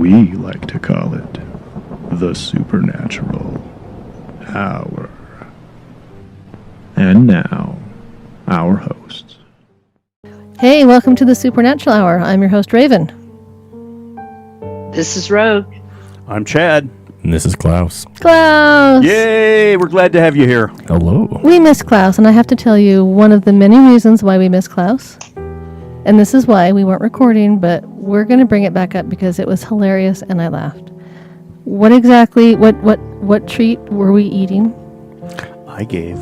We like to call it the Supernatural Hour. And now, our hosts. Hey, welcome to the Supernatural Hour. I'm your host, Ravyn. This is Rogue. I'm Chad. And this is Klaus. Klaus! Yay! We're glad to have you here. Hello. We miss Klaus, and I have to tell you one of the many reasons why we miss Klaus. And this is why we weren't recording, but we're going to bring it back up because it was hilarious and I laughed. What exactly, what treat were we eating? I gave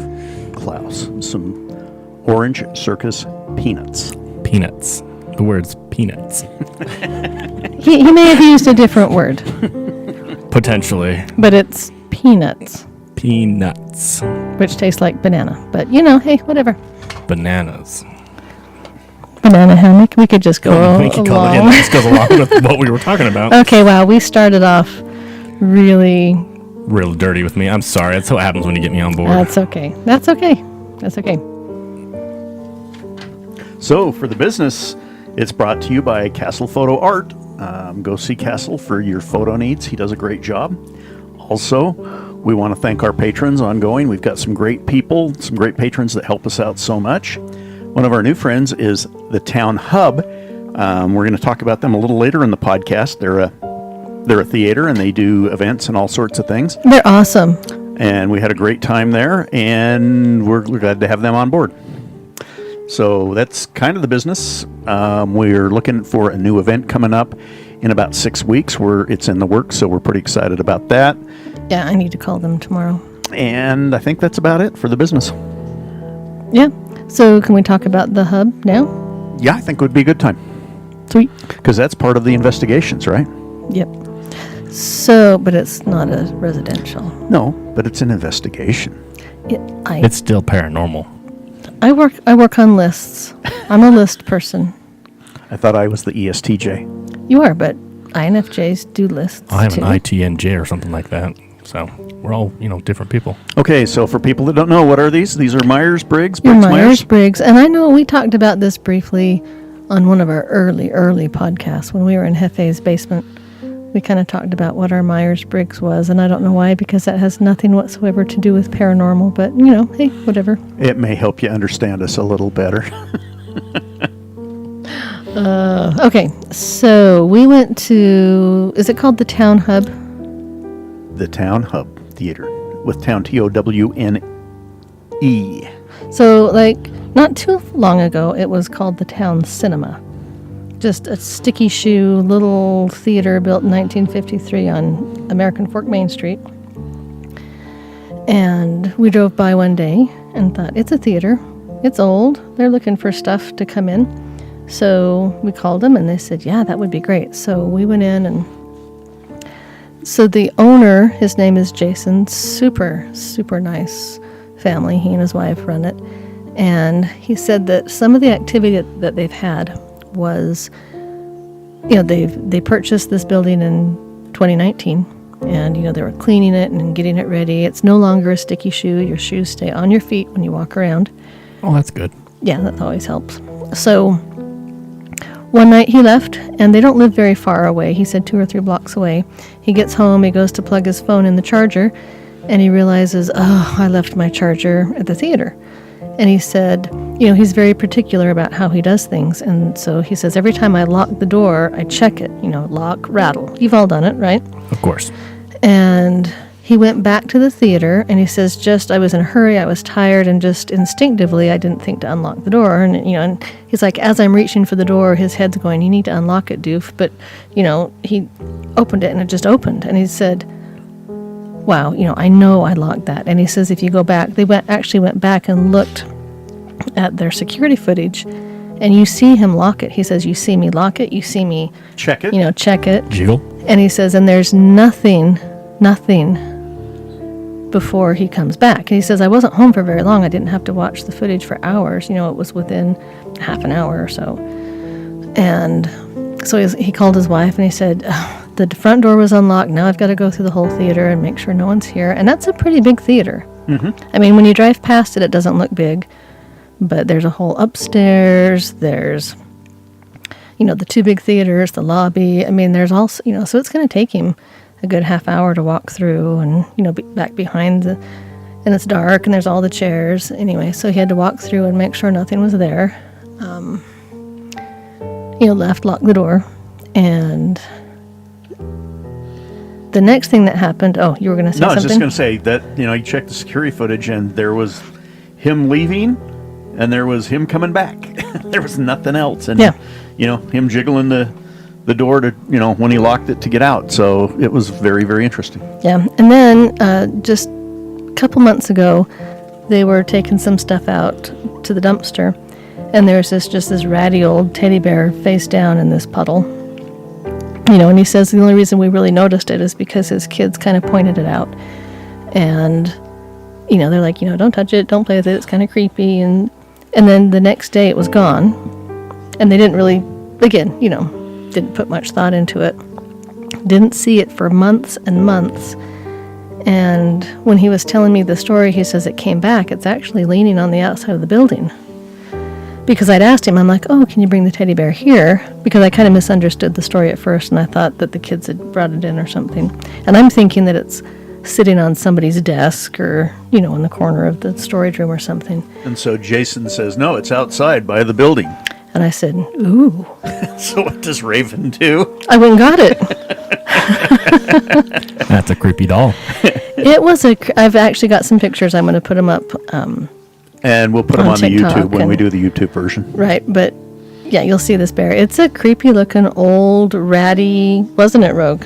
Klaus some Orange Circus peanuts. Peanuts. The word's peanuts. He may have used a different word. Potentially. But it's peanuts. Peanuts. Which tastes like banana. But, hey, whatever. Bananas. Banana hammock. We could just go We could call it in. This goes along with what we were talking about. Okay, wow. We started off really dirty with me. I'm sorry. That's what happens when you get me on board. That's okay. That's okay. That's okay. So, for the business, it's brought to you by Castle Photo Art. Go see Castle for your photo needs. He does a great job. Also, we want to thank our patrons ongoing. We've got some great people, some great patrons that help us out so much. One of our new friends is the Towne Hub. We're going to talk about them a little later in the podcast. They're a theater, and they do events and all sorts of things. They're awesome. And we had a great time there, and we're glad to have them on board. So that's kind of the business. We're looking for a new event coming up in about 6 weeks. It's in the works, so we're pretty excited about that. Yeah, I need to call them tomorrow. And I think that's about it for the business. Yeah. So can we talk about the hub now? Yeah, I think it would be a good time. Sweet. Because that's part of the investigations, right? Yep. So, but it's not a residential. No, but it's an investigation. It's still paranormal. I work on lists. I'm a list person. I thought I was the ESTJ. You are, but INFJs do lists I have too. an ITNJ or something like that. So we're all, different people. Okay, so for people that don't know, what are these? These are Myers Briggs. You're Briggs Myers Briggs, and I know we talked about this briefly on one of our early podcasts when we were in Hefe's basement. We kind of talked about what our Myers Briggs was, and I don't know why, because that has nothing whatsoever to do with paranormal, but, hey, whatever. It may help you understand us a little better. Okay, so we went to, is it called the Towne Hub? The Towne Hub Theater with Towne, Towne. So, not too long ago, it was called the Towne Cinema. Just a sticky shoe little theater built in 1953 on American Fork Main Street. And we drove by one day and thought, it's a theater. It's old. They're looking for stuff to come in. So we called them and they said, yeah, that would be great. So we went in, and so the owner, his name is Jason, super, super nice family. He and his wife run it. And he said that some of the activity that they've had was, they purchased this building in 2019, and they were cleaning it and getting it ready. It's no longer a sticky shoe. Your shoes stay on your feet when you walk around. Oh, that's good. Yeah, that always helps. So one night he left, and they don't live very far away. He said 2 or 3 blocks away. He gets home, he goes to plug his phone in the charger, and he realizes, I left my charger at the theater. And he said, he's very particular about how he does things. And so he says, every time I lock the door, I check it, lock, rattle. You've all done it, right? Of course. And he went back to the theater, and he says, I was in a hurry, I was tired, and just instinctively, I didn't think to unlock the door. And, and he's like, as I'm reaching for the door, his head's going, you need to unlock it, doof. But, he opened it, and it just opened. And he said, wow, I know I locked that. And he says, if you go back, they actually went back and looked at their security footage, and you see him lock it. He says, you see me lock it, you see me check it, check it. Jiggle. And he says, and there's nothing before he comes back. And he says, I wasn't home for very long. I didn't have to watch the footage for hours. It was within half an hour or so. And so he called his wife, and he said, the front door was unlocked. Now I've got to go through the whole theater and make sure no one's here. And that's a pretty big theater. Mm-hmm. I mean, when you drive past it doesn't look big, but there's a whole upstairs. There's, the two big theaters, the lobby. I mean, there's also, so it's going to take him a good half hour to walk through and, be back behind and it's dark and there's all the chairs. Anyway, so he had to walk through and make sure nothing was there. Left, locked the door. And the next thing that happened, you were going to say something? No, I was just going to say that, you checked the security footage and there was him leaving and there was him coming back. There was nothing else. And, him jiggling the door to, when he locked it to get out. So it was very, very interesting. Yeah. And then just a couple months ago, they were taking some stuff out to the dumpster. And there's this ratty old teddy bear face down in this puddle. And he says the only reason we really noticed it is because his kids kind of pointed it out. And, they're like, don't touch it, don't play with it, it's kind of creepy. And then the next day it was gone. And they didn't really, again, didn't put much thought into it. Didn't see it for months and months. And when he was telling me the story, he says it came back. It's actually leaning on the outside of the building. Because I'd asked him, I'm like, can you bring the teddy bear here? Because I kind of misunderstood the story at first, and I thought that the kids had brought it in or something. And I'm thinking that it's sitting on somebody's desk or, in the corner of the storage room or something. And so Jason says, no, it's outside by the building. And I said, ooh. So what does Ravyn do? I went and got it. That's a creepy doll. It was I've actually got some pictures. I'm going to put them up. And we'll put them on the YouTube when we do the YouTube version. Right, but yeah, you'll see this bear. It's a creepy looking old ratty, wasn't it, Rogue?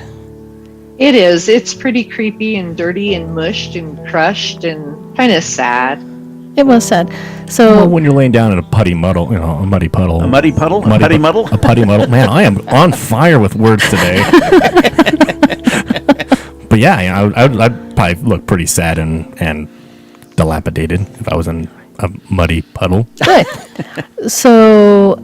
It is. It's pretty creepy and dirty and mushed and crushed and kind of sad. It was sad. So when you're laying down in a putty muddle, a muddy puddle. A muddy puddle? A putty muddle? A putty muddle. Man, I am on fire with words today. But yeah, I'd probably look pretty sad and dilapidated if I was in a muddy puddle. Right. So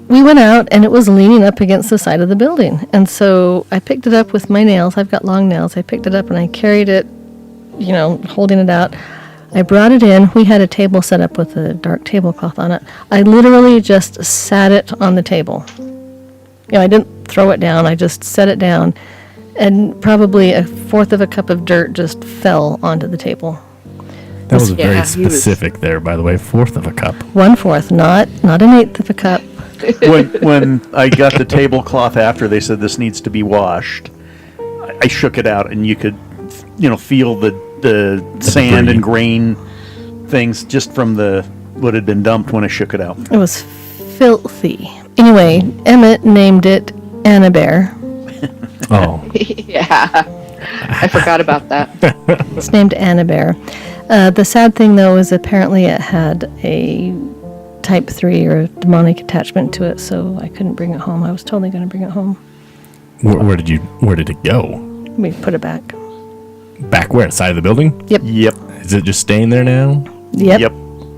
we went out and it was leaning up against the side of the building. And so I picked it up with my nails. I've got long nails. I picked it up and I carried it, holding it out. I brought it in. We had a table set up with a dark tablecloth on it. I literally just sat it on the table. I didn't throw it down. I just set it down. And probably a fourth of a cup of dirt just fell onto the table. That was very specific there, by the way. Fourth of a cup. 1/4, not an eighth of a cup. When I got the tablecloth after, they said this needs to be washed. I shook it out, and you could, feel the sand debris and grain things just from what had been dumped when I shook it out. It was filthy. Anyway, Emmett named it Anna Bear. Oh. Yeah. I forgot about that. It's named Anna Bear. The sad thing, though, is apparently it had a type 3 or a demonic attachment to it, so I couldn't bring it home. I was totally going to bring it home. Where did it go? We put it back. Back where? Side of the building? Yep. Is it just staying there now? Yep.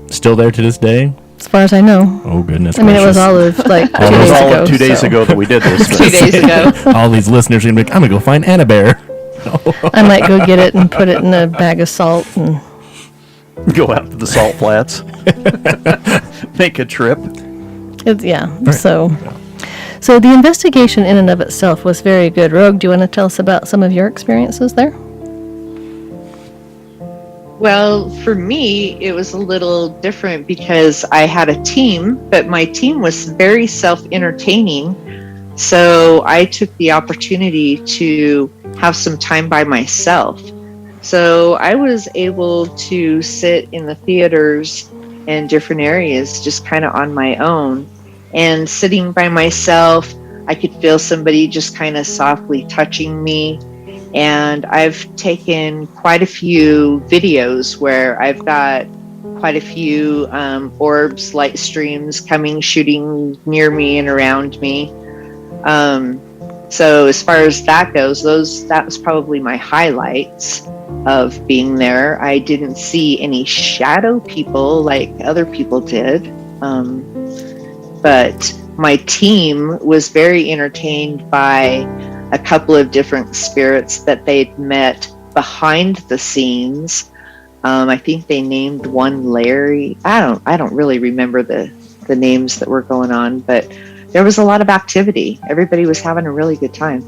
Still there to this day? As far as I know. Oh, goodness I mean, gracious. it was all of 2 days ago. It was all of 2 days ago that we did this. 2 days ago. All these listeners are going to be like, I'm going to go find Anna Bear. I might go get it and put it in a bag of salt and go out to the salt flats. Make a trip. Right. So the investigation in and of itself was very good. Rogue, do you want to tell us about some of your experiences there? Well, for me, it was a little different because I had a team, but my team was very self-entertaining. So I took the opportunity to have some time by myself. So I was able to sit in the theaters and different areas just kind of on my own. And sitting by myself, I could feel somebody just kind of softly touching me. And I've taken quite a few videos where I've got quite a few orbs, light streams shooting near me and around me. So as far as that goes, that was probably my highlights of being there. I didn't see any shadow people like other people did. But my team was very entertained by a couple of different spirits that they'd met behind the scenes. I think they named one Larry. I don't really remember the names that were going on, but there was a lot of activity. Everybody was having a really good time.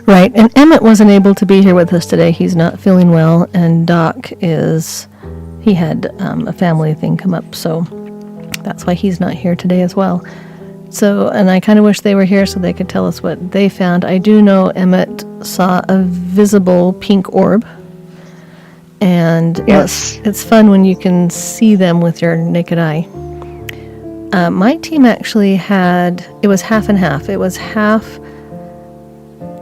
Right, and Emmett wasn't able to be here with us today. He's not feeling well, and Doc he had a family thing come up, so that's why he's not here today as well. So, and I kind of wish they were here so they could tell us what they found. I do know Emmett saw a visible pink orb, and Yes. it's fun when you can see them with your naked eye. My team actually it was half and half. It was half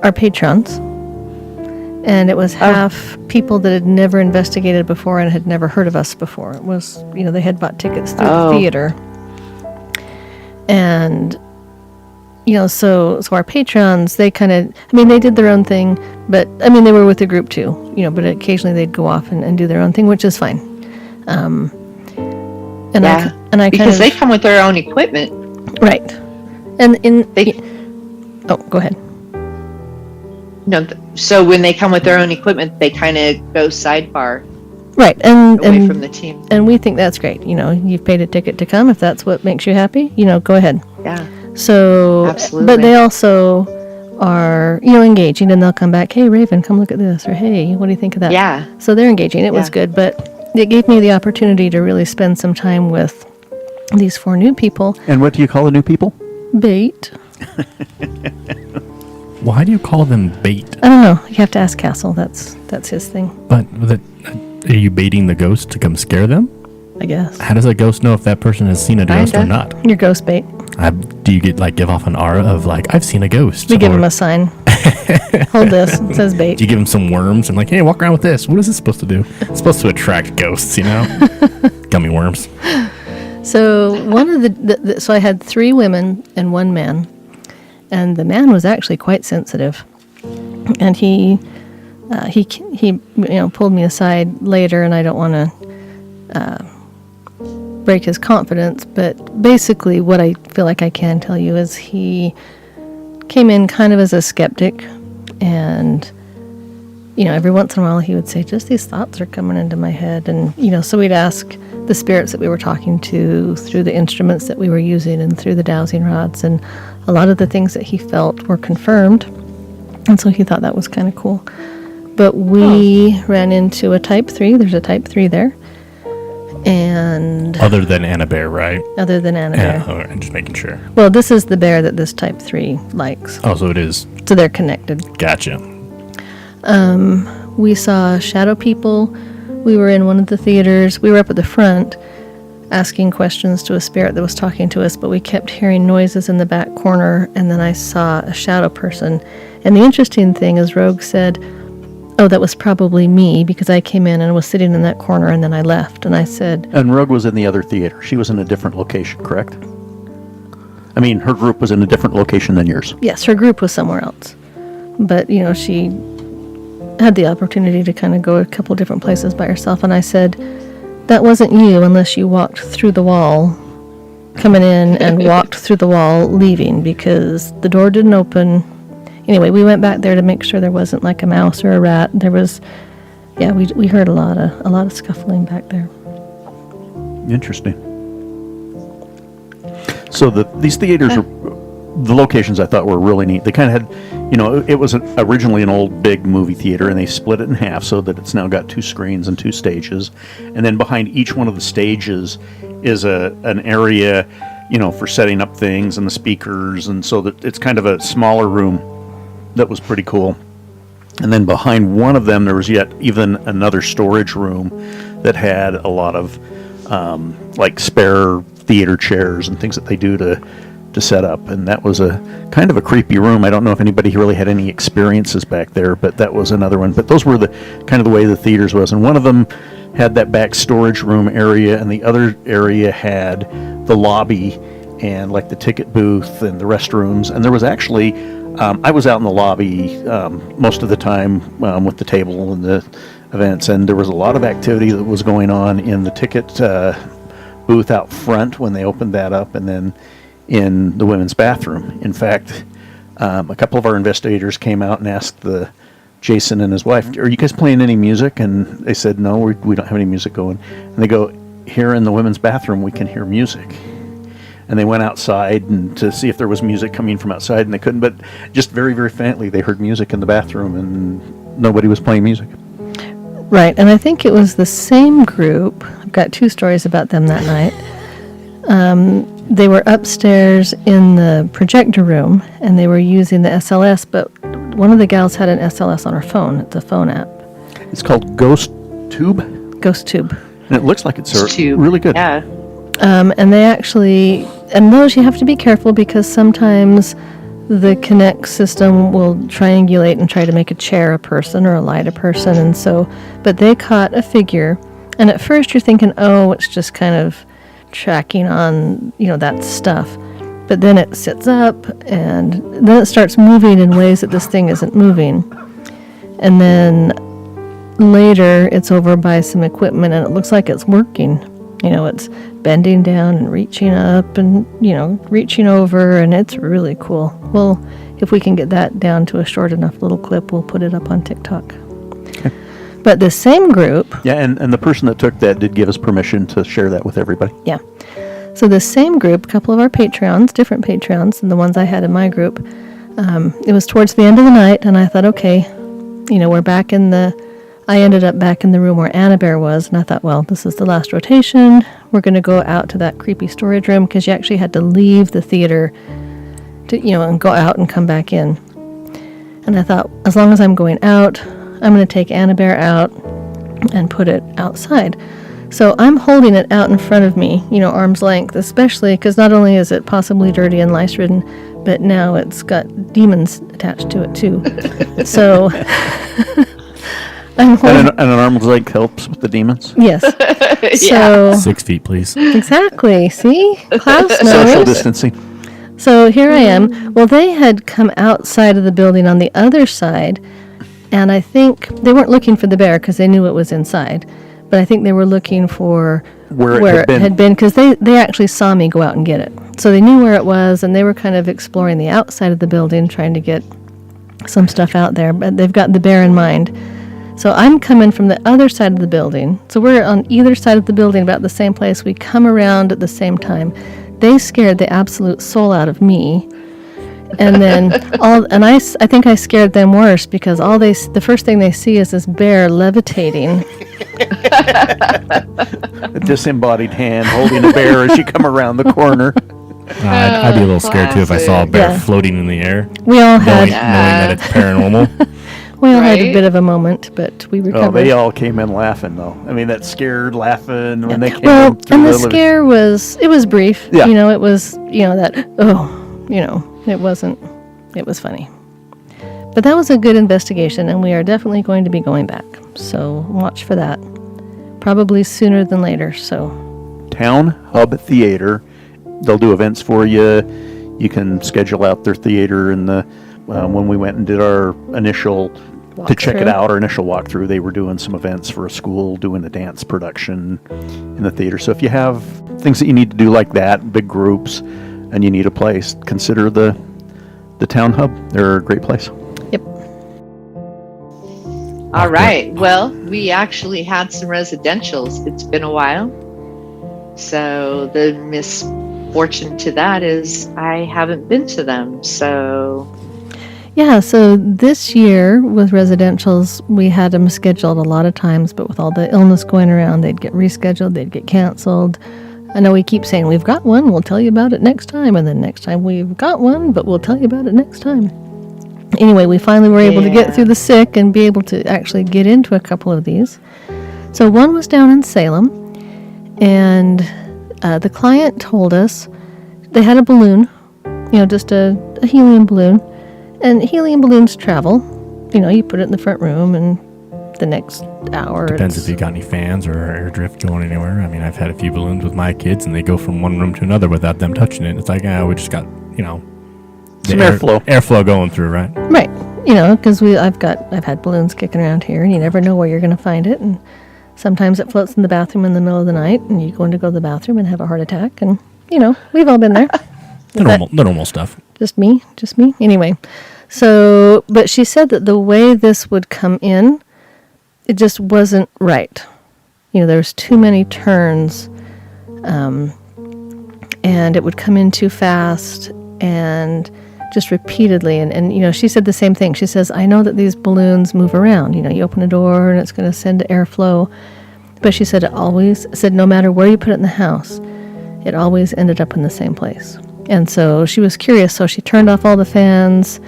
our patrons, and it was half people that had never investigated before and had never heard of us before. It was, they had bought tickets through the theater. And, so our patrons, they kind of, they did their own thing, but, they were with the group too, but occasionally they'd go off and do their own thing, which is fine. I because they come with their own equipment. Right. And go ahead. No, so when they come with their own equipment, they kind of go sidebar Right. away from the team. And we think that's great. You've paid a ticket to come. If that's what makes you happy, go ahead. Yeah. So, Absolutely. But they also are, engaging, and they'll come back, hey, Ravyn, come look at this, or hey, what do you think of that? Yeah. So they're engaging. It was good, but it gave me the opportunity to really spend some time with these 4 new people. And what do you call the new people? Bait. Why do you call them bait? I don't know. You have to ask Castle. That's his thing, But are you baiting the ghost to come scare them? I guess. How does a ghost know if that person has seen a ghost or Kinda. not? Your ghost bait. Do you give off an aura of I've seen a ghost? We give Or him a sign. Hold this. It says bait. do you give them some worms and hey, walk around with this? What is this supposed to do? It's supposed to attract ghosts, Gummy worms. So one of so I had 3 women and 1 man, and the man was actually quite sensitive, and he pulled me aside later, and I don't want to break his confidence, but basically what I feel like I can tell you is he came in kind of as a skeptic, and every once in a while he would say, just these thoughts are coming into my head, and so we'd ask the spirits that we were talking to through the instruments that we were using and through the dowsing rods, and a lot of the things that he felt were confirmed, and so he thought that was kind of cool. But we ran into a type 3. There's a type 3 there. And Other than Anna Bear, right? other than Anna Bear. Yeah, I'm just making sure. Well, this is the bear that this type 3 likes. Oh, so it is. So they're connected. Gotcha. We saw shadow people. We were in one of the theaters. We were up at the front asking questions to a spirit that was talking to us, but we kept hearing noises in the back corner, and then I saw a shadow person. And the interesting thing is Rogue said, oh, that was probably me, because I came in and was sitting in that corner, and then I left. And I said... And Rogue was in the other theater. She was in a different location, correct? Her group was in a different location than yours. Yes, her group was somewhere else. But, she had the opportunity to kind of go a couple different places by herself. And I said, that wasn't you unless you walked through the wall coming in and walked through the wall leaving, because the door didn't open. Anyway, we went back there to make sure there wasn't a mouse or a rat. There was, we heard a lot of scuffling back there. Interesting. So these theaters are, the locations I thought were really neat. They kind of had, it was originally an old big movie theater, and they split it in half so that it's now got 2 screens and 2 stages. And then behind each one of the stages is an area, for setting up things and the speakers, and so that it's kind of a smaller room. That was pretty cool. And then behind one of them, there was yet even another storage room that had a lot of spare theater chairs and things that they do to set up. And that was a kind of a creepy room. I don't know if anybody really had any experiences back there, but that was another one. But those were the kind of the way the theaters was. And one of them had that back storage room area, and the other area had the lobby and the ticket booth and the restrooms. And there was actually... I was out in the lobby most of the time with the table and the events, and there was a lot of activity that was going on in the ticket booth out front when they opened that up, and then in the women's bathroom. In fact, a couple of our investigators came out and asked Jason and his wife, are you guys playing any music? And they said, no, we don't have any music going. And they go, here in the women's bathroom we can hear music. and they went outside and to see if there was music coming from outside, and they couldn't. But just very, very faintly, they heard music in the bathroom, and nobody was playing music. Right, and I think it was the same group. I've got 2 stories about them that night. They were upstairs in the projector room, and they were using the SLS, but one of the gals had an SLS on her phone. It's a phone app. It's called Ghost Tube, Ghost Tube. and it looks like it's Tube. really good. Yeah. And they actually, and those you have to be careful because sometimes the Kinect system will triangulate and try to make a chair a person or a light a person, and so, but they caught a figure, and at first you're thinking, oh, it's just kind of tracking on, that stuff. But then it sits up, and then it starts moving in ways that this thing isn't moving. And then later, it's over by some equipment, and it looks like it's working. It's bending down and reaching up and, reaching over, and it's really cool. Well, if we can get that down to a short enough little clip, we'll put it up on TikTok. Okay. But the same group... Yeah, and the person that took that did give us permission to share that with everybody. Yeah. So the same group, a couple of our Patreons, different Patreons than the ones I had in my group, it was towards the end of the night, and I thought, okay, we're back in I ended up back in the room where Anna Bear was, and I thought, well, this is the last rotation. We're going to go out to that creepy storage room, because you actually had to leave the theater to, and go out and come back in. And I thought, as long as I'm going out, I'm going to take Anna Bear out and put it outside. So I'm holding it out in front of me, arm's length, especially because not only is it possibly dirty and lice-ridden, but now it's got demons attached to it too. So I'm holding... And an arm's length helps with the demons? Yes. So 6 feet, please. Exactly. See? Klaus Social knows. distancing. So here I am. Well, they had come outside of the building on the other side, and I think they weren't looking for the bear because they knew it was inside. But I think they were looking for Where it had been. because they actually saw me go out and get it. So they knew where it was, and they were kind of exploring the outside of the building, trying to get some stuff out there. But they've got the bear in mind. So I'm coming from the other side of the building. So we're on either side of the building, about the same place. We come around at the same time. They scared the absolute soul out of me. And then I think I scared them worse because the first thing they see is this bear levitating. A disembodied hand holding a bear as you come around the corner. I'd be a little scared too if I saw a bear Yeah. floating in the air, We all knowing had that it's paranormal. we all had a Right? bit of a moment, but we Oh, recovered. they all came in laughing, though. I mean, that scared laughing when they came Well, in through and the living- scare was brief. Yeah. It was it was funny. But that was a good investigation, and we are definitely going to be going back. So watch for that. Probably sooner than later. So Towne Hub Theater. They'll do events for you. You can schedule out their theater. And when we went and did our initial to check it Walkthrough. out, our initial walkthrough, they were doing some events for a school, doing a dance production in the theater. So if you have things that you need to do like that, big groups, and you need a place, consider the Towne Hub. They're a great place. Yep. All right. Well, we actually had some residentials. It's been a while. So the misfortune to that is I haven't been to them. So Yeah, so this year with residentials, we had them scheduled a lot of times, but with all the illness going around, they'd get rescheduled, they'd get canceled. I know we keep saying, we've got one, we'll tell you about it next time, and then next time, we've got one, but we'll tell you about it next time. Anyway, we finally were able to get through the sick and be able to actually get into a couple of these. So one was down in Salem, and the client told us they had a balloon, just a helium balloon. And helium balloons travel. You put it in the front room, and the next hour. Depends if you got any fans or air drift going anywhere. I mean, I've had a few balloons with my kids, and they go from one room to another without them touching it. It's like, we just got, the Some airflow. Airflow going through, right? Right. Because I've had balloons kicking around here, and you never know where you're going to find it. And sometimes it floats in the bathroom in the middle of the night, and you go in to go to the bathroom and have a heart attack. And we've all been there. The normal stuff. Just me. Anyway, so, but she said that the way this would come in, it just wasn't right. There's too many turns. and it would come in too fast and just repeatedly. And you know, she said the same thing. She says, I know that these balloons move around. You know, you open a door and it's going to send airflow. But she said no matter where you put it in the house, it always ended up in the same place. And so she was curious. So she turned off all the fans.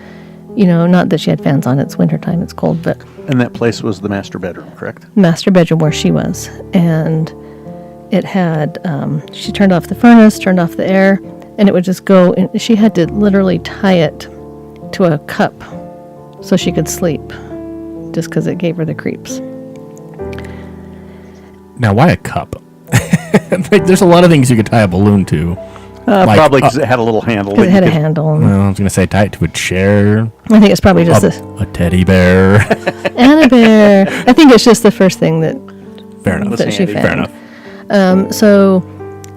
You know, not that she had fans on. It's wintertime. It's cold. But And that place was the master bedroom, correct? master bedroom where she was. And it had, she turned off the furnace, turned off the air, and it would just go, she had to literally tie it to a cup so she could sleep, just because it gave her the creeps. Now, why a cup? Like, there's a lot of things you could tie a balloon to. Like, Probably because it had a little handle. Because that it had you a could- handle. Well, I was going to say tie it to a chair, I think it's probably just a teddy bear. and a bear. I think it's just the first thing that Fair enough. that she handy. found. Fair enough. So,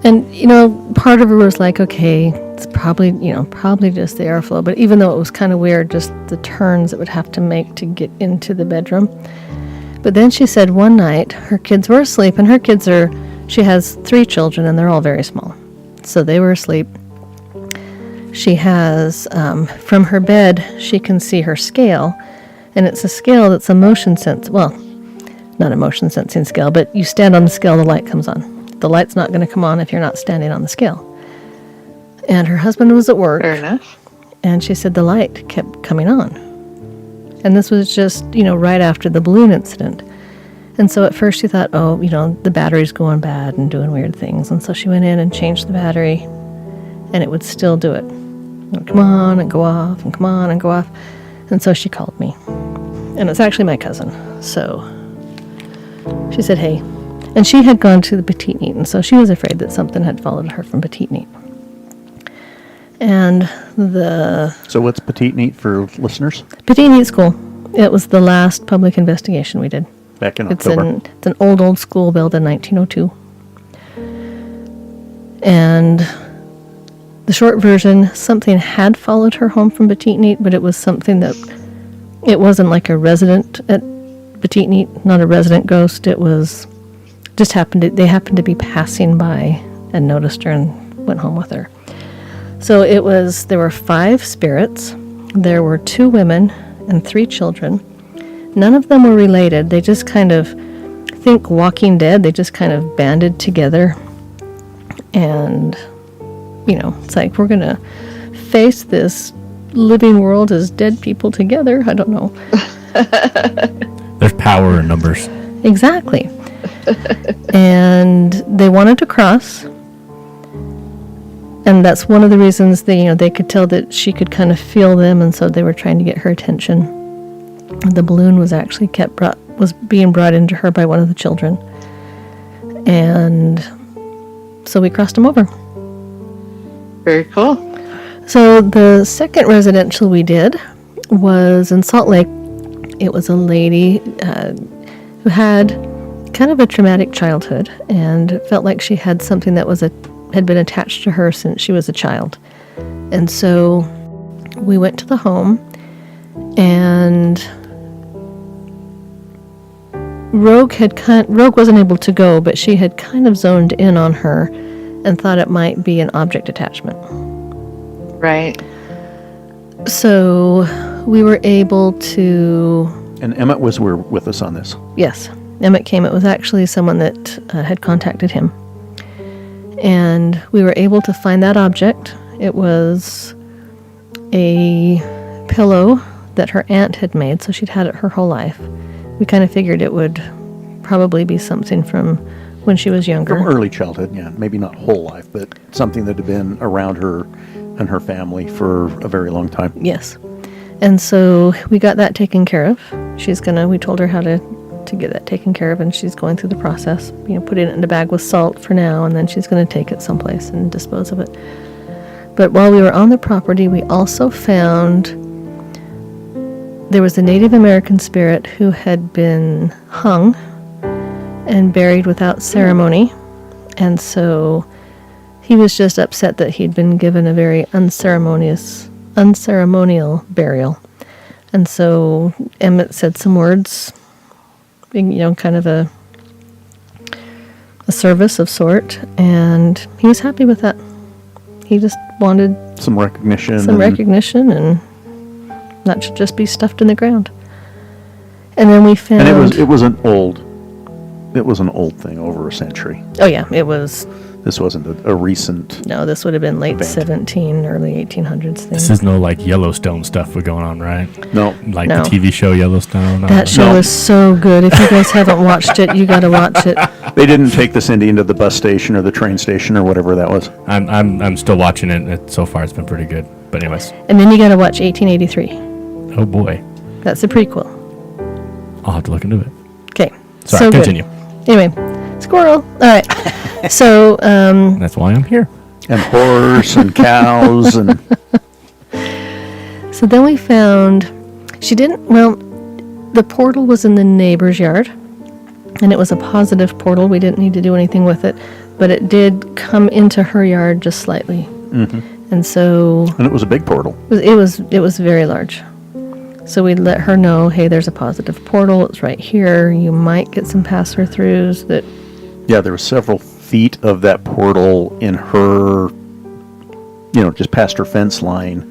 and you know, part of her was like, okay, it's probably just the airflow. But even though it was kind of weird, just the turns it would have to make to get into the bedroom. But then she said one night her kids were asleep, and she has 3 children, and they're all very small, so they were asleep. She has, from her bed, she can see her scale, and it's a scale that's a motion sense. Well, not a motion sensing scale, but you stand on the scale, the light comes on. The light's not going to come on if you're not standing on the scale. And her husband was at work, Fair enough. and she said the light kept coming on. And this was just, you know, right after the balloon incident. And so at first she thought, oh, you know, the battery's going bad and doing weird things. And so she went in and changed the battery, and it would still do it. It would come on and go off and come on and go off. And so she called me. And it's actually my cousin. So she said, hey. And she had gone to the Petite Neat, and so she was afraid that something had followed her from Petite Neat. And So what's Petite Neat for listeners? Petite Neat School, it was the last public investigation we did. Back in It's October. it's an old school built in 1902. And the short version, something had followed her home from Petite Neat, but it was something that, it wasn't like a resident at Petite Neat, not a resident ghost. It was, they happened to be passing by and noticed her and went home with her. So there were 5 spirits. There were 2 women and 3 children. None of them were related. They just kind of, think Walking Dead, they just kind of banded together. And, you know, it's like, we're going to face this living world as dead people together. I don't know. There's power in numbers. Exactly. And they wanted to cross. And that's one of the reasons they could tell that she could kind of feel them, and so they were trying to get her attention. The balloon was actually was being brought into her by one of the children. And so we crossed them over. Very cool. So the second residential we did was in Salt Lake. It was a lady who had kind of a traumatic childhood and felt like she had something that had been attached to her since she was a child. And so we went to the home, and Rogue wasn't able to go, but she had kind of zoned in on her and thought it might be an object attachment. Right. So we were able to... And Emmett was with us on this. Yes, Emmett came. It was actually someone that had contacted him. And we were able to find that object. It was a pillow that her aunt had made, so she'd had it her whole life. We kind of figured it would probably be something from when she was younger. From early childhood, yeah. Maybe not whole life, but something that had been around her and her family for a very long time. Yes. And so we got that taken care of. We told her how to get that taken care of, and she's going through the process, putting it in a bag with salt for now, and then she's going to take it someplace and dispose of it. But while we were on the property, we also found there was a Native American spirit who had been hung and buried without ceremony. And so he was just upset that he'd been given a very unceremonial burial. And so Emmett said some words, kind of a service of sort, and he was happy with that. He just wanted Some recognition. some recognition, and that should just be stuffed in the ground. And then we found. And it was an old thing, over a century. Oh yeah, it was. This wasn't a recent. No, this would have been late Event. 17, early 1800s thing. This is no like Yellowstone stuff going on, right? No. Like No. the TV show Yellowstone. That show No. is so good. If you guys haven't watched it, you got to watch it. They didn't take this into the bus station or the train station or whatever that was. I'm still watching it. So far, it's been pretty good. But anyways, And then you got to watch 1883. oh boy, That's a prequel. I'll have to look into it. Okay. Sorry, so good. continue. Anyway, squirrel. All right. So, That's why I'm here. And horse and cows and so then we found the portal was in the neighbor's yard, and it was a positive portal. We didn't need to do anything with it, but it did come into her yard just slightly. And so it was a big portal. it was very large. So we let her know, hey, there's a positive portal. It's right here. You might get some pass-throughs that. Yeah, there were several feet of that portal in her, just past her fence line,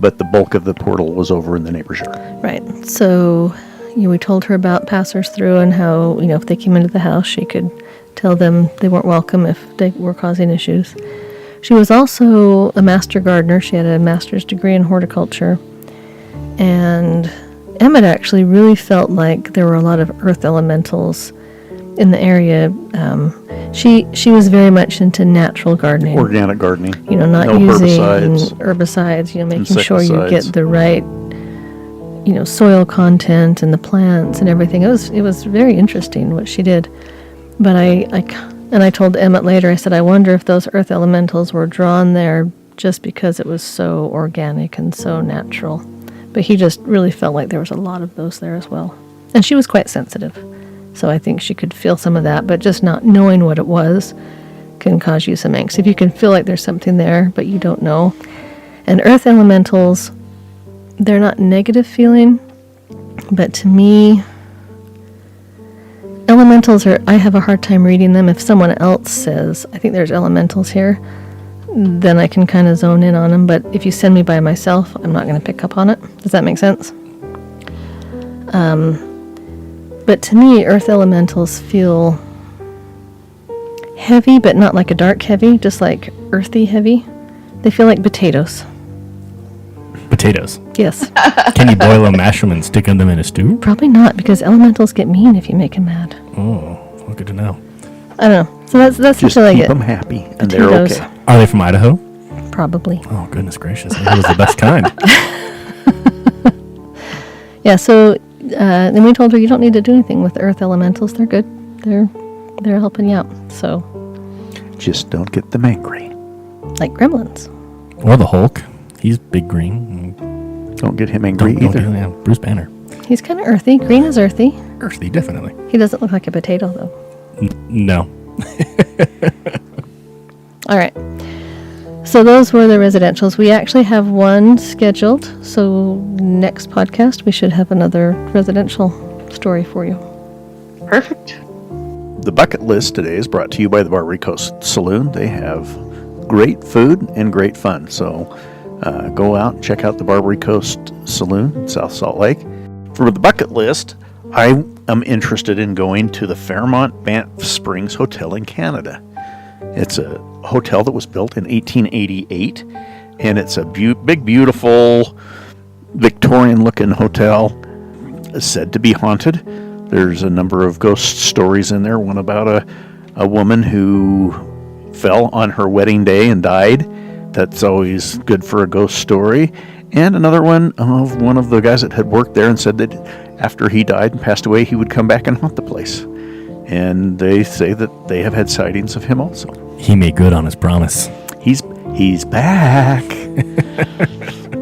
but the bulk of the portal was over in the neighbor's yard. Right. So we told her about passers-through and how, if they came into the house, she could tell them they weren't welcome if they were causing issues. She was also a master gardener. She had a master's degree in horticulture. And Emmett actually really felt like there were a lot of earth elementals in the area. She was very much into natural gardening. Organic gardening. Not no using herbicides. making sure you get insecticides. the right, soil content and the plants and everything. It was very interesting what she did. But I told Emmett later, I said, I wonder if those earth elementals were drawn there just because it was so organic and so natural. But he just really felt like there was a lot of those there as well. And she was quite sensitive. So I think she could feel some of that, but just not knowing what it was can cause you some angst. If you can feel like there's something there, but you don't know. And earth elementals, they're not negative feeling, but to me, elementals I have a hard time reading them. If someone else says, I think there's elementals here, then I can kind of zone in on them. But if you send me by myself, I'm not going to pick up on it. Does that make sense? But to me, earth elementals feel heavy, but not like a dark heavy, just like earthy heavy. They feel like potatoes. Potatoes. Yes. Can you boil them, mash them, and stick them in a stew? Probably not, because elementals get mean if you make them mad. Oh, well, good to know. I don't know. So that's Just the feel I keep get. them happy, and Potatoes. they're okay. Are they from Idaho? Probably. Oh, goodness gracious. That was the best kind. Yeah, so then we told her you don't need to do anything with the earth elementals. They're good. They're helping you out. So, Just don't get them angry. like gremlins. Or the Hulk. He's big green. Don't get him angry Don't either. yeah, Bruce Banner. He's kind of earthy. Green is earthy. Earthy, definitely. He doesn't look like a potato, though. No. All right. So those were the residentials. We actually have one scheduled. So next podcast, we should have another residential story for you. Perfect. The bucket list today is brought to you by the Barbary Coast Saloon. They have great food and great fun. So go out and check out the Barbary Coast Saloon in South Salt Lake. For the bucket list, I am interested in going to the Fairmont Banff Springs Hotel in Canada. It's a hotel that was built in 1888, and it's a big, beautiful, Victorian-looking hotel. It's said to be haunted. There's a number of ghost stories in there. One about a woman who fell on her wedding day and died. That's always good for a ghost story. And another one of one of the guys that had worked there and said that after he died and passed away, he would come back and haunt the place. And they say that they have had sightings of him also. He made good on his promise. He's back.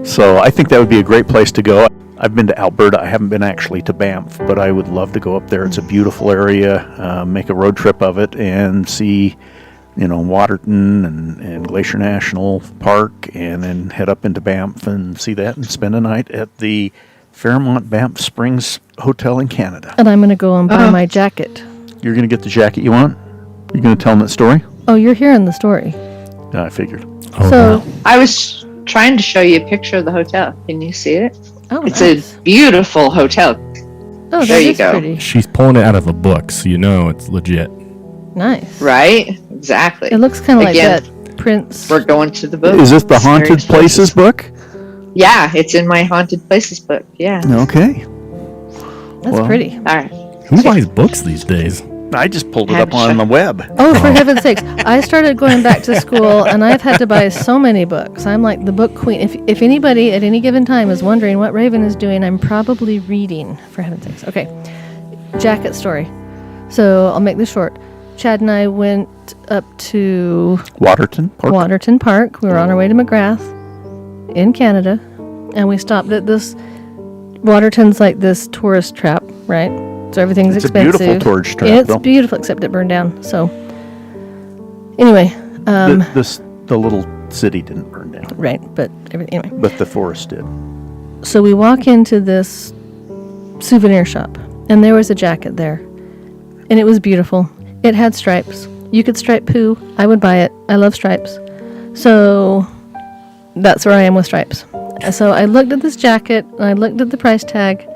So I think that would be a great place to go. I've been to Alberta. I haven't been actually to Banff, but I would love to go up there. It's a beautiful area. Make a road trip of it and see, Waterton and Glacier National Park, and then head up into Banff and see that and spend a night at the Fairmont Banff Springs Hotel in Canada. And I'm going to go and buy my jacket. You're going to get the jacket you want? You're going to tell them that story? Oh, you're hearing the story. I figured. Oh, So, wow. I was trying to show you a picture of the hotel. Can you see it? oh, It's nice. a beautiful hotel. Oh, there that you is go. pretty. She's pulling it out of a book, so you know it's legit. Nice. Right? Exactly. It looks kind of like Again, that Prince. We're going to the book. Is this the Mysterious Haunted Places book? Yeah, it's in my Haunted Places book. Yeah. Okay. That's well. pretty. All right. Who buys books these days? I just pulled it Have up on to- the web. Oh, for heaven's sakes. I started going back to school, and I've had to buy so many books. I'm like the book queen. If anybody at any given time is wondering what Ravyn is doing, I'm probably reading, for heaven's sakes. Okay. Jacket story. So I'll make this short. Chad and I went up to Waterton Park. Waterton Park. We were on our way to McGrath in Canada, and we stopped at this. Waterton's like this tourist trap, right? So everything's It's a expensive. beautiful tourist trap, It's though. beautiful, except it burned down. So anyway, The little city didn't burn down, right, but everything anyway. but the forest did. So we walk into this souvenir shop, and there was a jacket there, and it was beautiful. It had stripes. You could stripe poo. I would buy it. I love stripes. So that's where I am with stripes. So I looked at this jacket, and I looked at the price tag.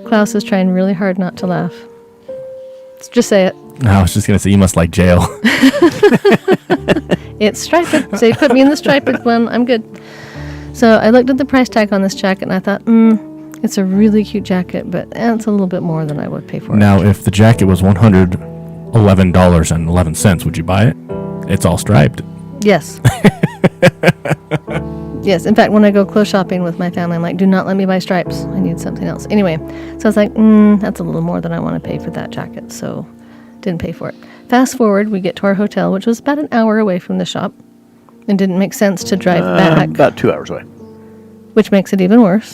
Klaus is trying really hard not to laugh. Just say it. I was just going to say, you must like jail. It's striped. So they put me in the striped one. I'm good. So I looked at the price tag on this jacket, and I thought, it's a really cute jacket, but it's a little bit more than I would pay for it. Now, if the jacket was $111.11, would you buy it? It's all striped. Yes. Yes. In fact, when I go clothes shopping with my family, I'm like, do not let me buy stripes. I need something else. Anyway, so I was like, that's a little more than I want to pay for that jacket. So didn't pay for it. Fast forward, we get to our hotel, which was about an hour away from the shop. It didn't make sense to drive back, About 2 hours away. which makes it even worse.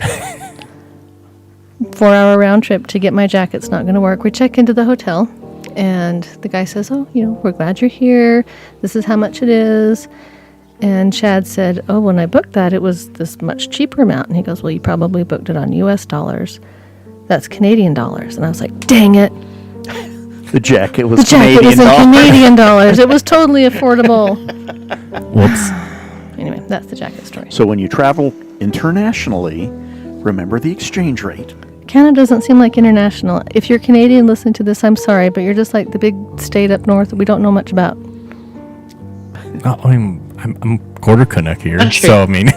4-hour round trip to get my jacket's not going to work. We check into the hotel, and the guy says, we're glad you're here. This is how much it is. And Chad said, when I booked that, it was this much cheaper amount. And he goes, well, you probably booked it on US dollars. That's Canadian dollars. And I was like, dang it. The jacket was The jacket was in Canadian dollars. It was totally affordable. Whoops. Anyway, that's the jacket story. So when you travel internationally, remember the exchange rate. Canada doesn't seem like international. If you're Canadian listening to this, I'm sorry, but you're just like the big state up north that we don't know much about. I'm quarter Canuck here, Country. so I mean,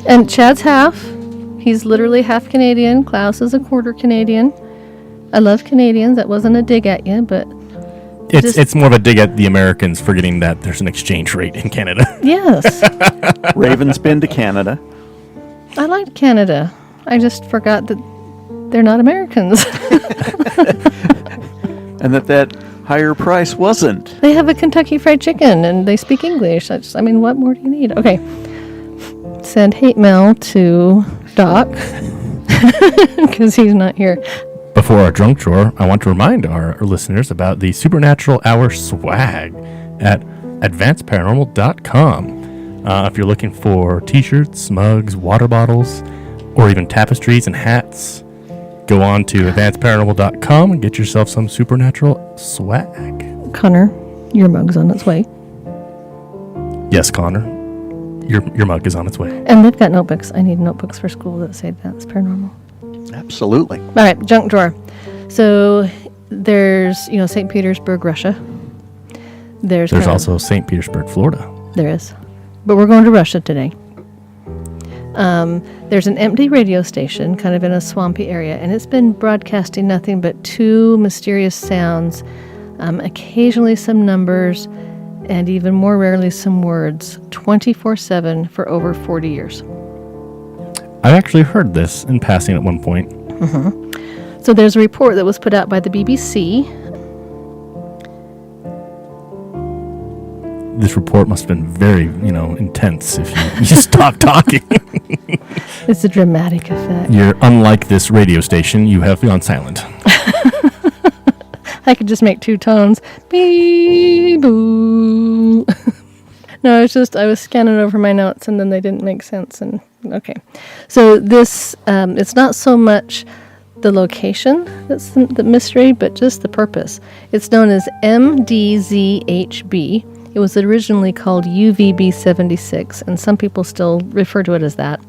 And Chad's half. He's literally half Canadian. Klaus is a quarter Canadian. I love Canadians. That wasn't a dig at you, but it's more of a dig at the Americans forgetting that there's an exchange rate in Canada. yes, Ravyn's been to Canada. I like Canada. I just forgot that they're not Americans. And that higher price wasn't. They have a Kentucky Fried Chicken, and they speak English. What more do you need? Okay. Send hate mail to Doc, because he's not here. Before our drunk drawer, I want to remind our listeners about the Supernatural Hour swag at advancedparanormal.com. If you're looking for t-shirts, mugs, water bottles, or even tapestries and hats, go on to advancedparanormal.com and get yourself some Supernatural swag. Connor, your mug's on its way. Yes, Connor, your mug is on its way. And they've got notebooks. I need notebooks for school that say Advanced Paranormal. Absolutely. All right, junk drawer. So there's, St. Petersburg, Russia. There's kind of- also St. Petersburg, Florida. There is. But we're going to Russia today. There's an empty radio station kind of in a swampy area, and it's been broadcasting nothing but 2 mysterious sounds, occasionally some numbers, and even more rarely some words, 24/7 for over 40 years. I actually heard this in passing at one point. So there's a report that was put out by the BBC. This report must have been very, intense if you stop talking. It's a dramatic effect. You're unlike this radio station. You have gone silent. I could just make 2 tones. Beep, boo. No, I was scanning over my notes, and then they didn't make sense. And okay. So this, it's not so much the location that's the mystery, but just the purpose. It's known as MDZHB. It was originally called UVB-76, and some people still refer to it as that.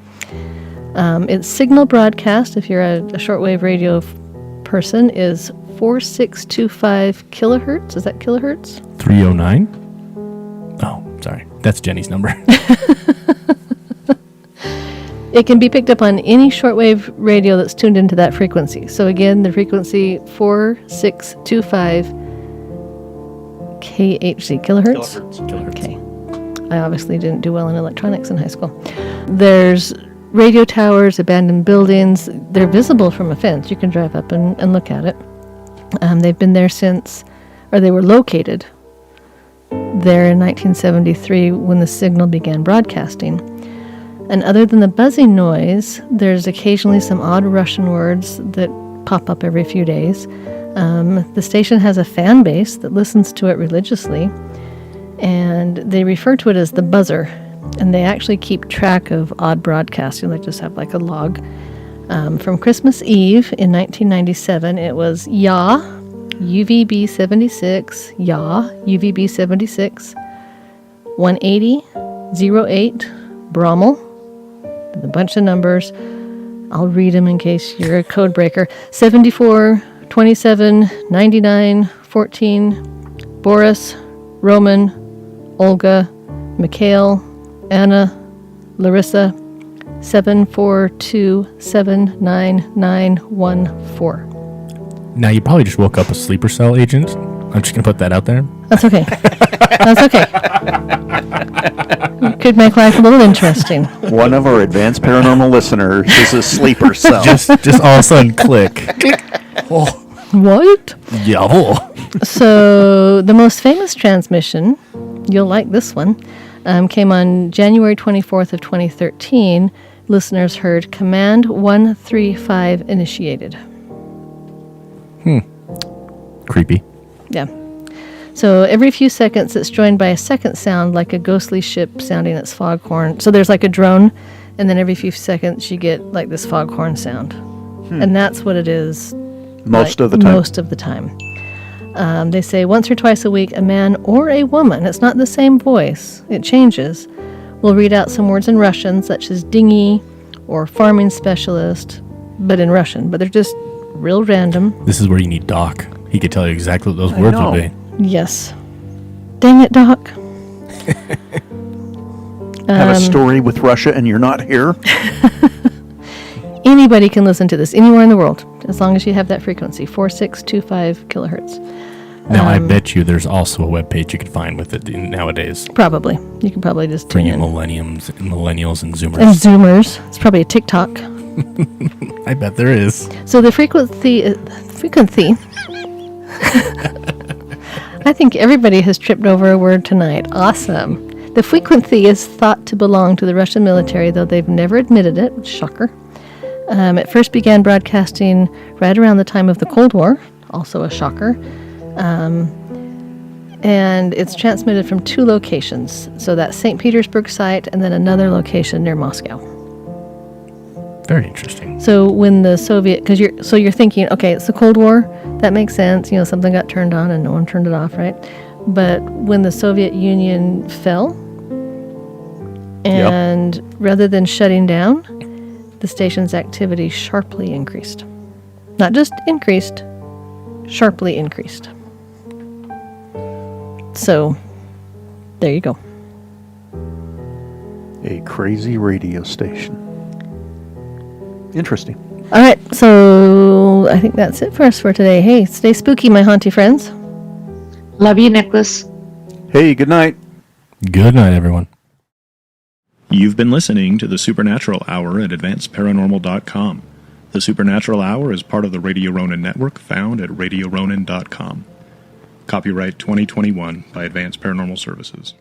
Its signal broadcast, if you're a shortwave radio person, is 4625 kilohertz. Is that kilohertz? 309? Oh, sorry. That's Jenny's number. It can be picked up on any shortwave radio that's tuned into that frequency. So again, the frequency 4625 KHZ, kilohertz? Okay. I obviously didn't do well in electronics in high school. There's radio towers, abandoned buildings. They're visible from a fence. You can drive up and look at it. They've been there they were located there in 1973 when the signal began broadcasting. And other than the buzzing noise, there's occasionally some odd Russian words that pop up every few days. The station has a fan base that listens to it religiously, and they refer to it as the buzzer. And they actually keep track of odd broadcasting. They just have like a log. From Christmas Eve in 1997, it was YA, UVB-76, YA, UVB-76, 180, 08, Brommel, a bunch of numbers. I'll read them in case you're a code breaker. 74, 27, 99, 14, Boris, Roman, Olga, Mikhail, Anna, Larissa, 742799914. Now, you probably just woke up a sleeper cell agent. I'm just going to put that out there. That's okay. That's okay. Could make life a little interesting. One of our advanced paranormal listeners is a sleeper cell. Just all of a sudden, click. Oh, What? yeah. So the most famous transmission, you'll like this one, came on January 24th of 2013. Listeners heard Command 135 initiated. Creepy. Yeah. So every few seconds, it's joined by a second sound, like a ghostly ship sounding its foghorn. So there's like a drone, and then every few seconds you get like this foghorn sound. And that's what it is. Most like, of the time. Most of the time. They say once or twice a week, a man or a woman, it's not the same voice, it changes, will read out some words in Russian, such as dinghy or farming specialist, but in Russian. But they're just real random. This is where you need Doc. He could tell you exactly what those words would be. Yes. Dang it, Doc. Have a story with Russia and you're not here? Anybody can listen to this anywhere in the world, as long as you have that frequency, 4625 kilohertz. Now, I bet you there's also a webpage you could find with it nowadays. Probably. You can probably just For tune you in. millennials and Zoomers. And Zoomers. It's probably a TikTok. I bet there is. So the frequency. I think everybody has tripped over a word tonight. Awesome. The frequency is thought to belong to the Russian military, though they've never admitted it. Shocker. It first began broadcasting right around the time of the Cold War. Also a shocker. And it's transmitted from two locations. So that's St. Petersburg site and then another location near Moscow. Very interesting. So when the Soviet, you're thinking, okay, it's the Cold War, that makes sense. You know, something got turned on and no one turned it off, right? But when the Soviet Union fell, and rather than shutting down, the station's activity sharply increased. Not just increased, sharply increased. So, there you go. A crazy radio station. Interesting. All right, so I think that's it for us for today. Hey, stay spooky, my haunty friends. Love you, Nicholas. Hey, good night. Good night, everyone. You've been listening to the Supernatural Hour at AdvancedParanormal.com. The Supernatural Hour is part of the Radio Ronin network found at RadioRonin.com. Copyright 2021 by Advanced Paranormal Services.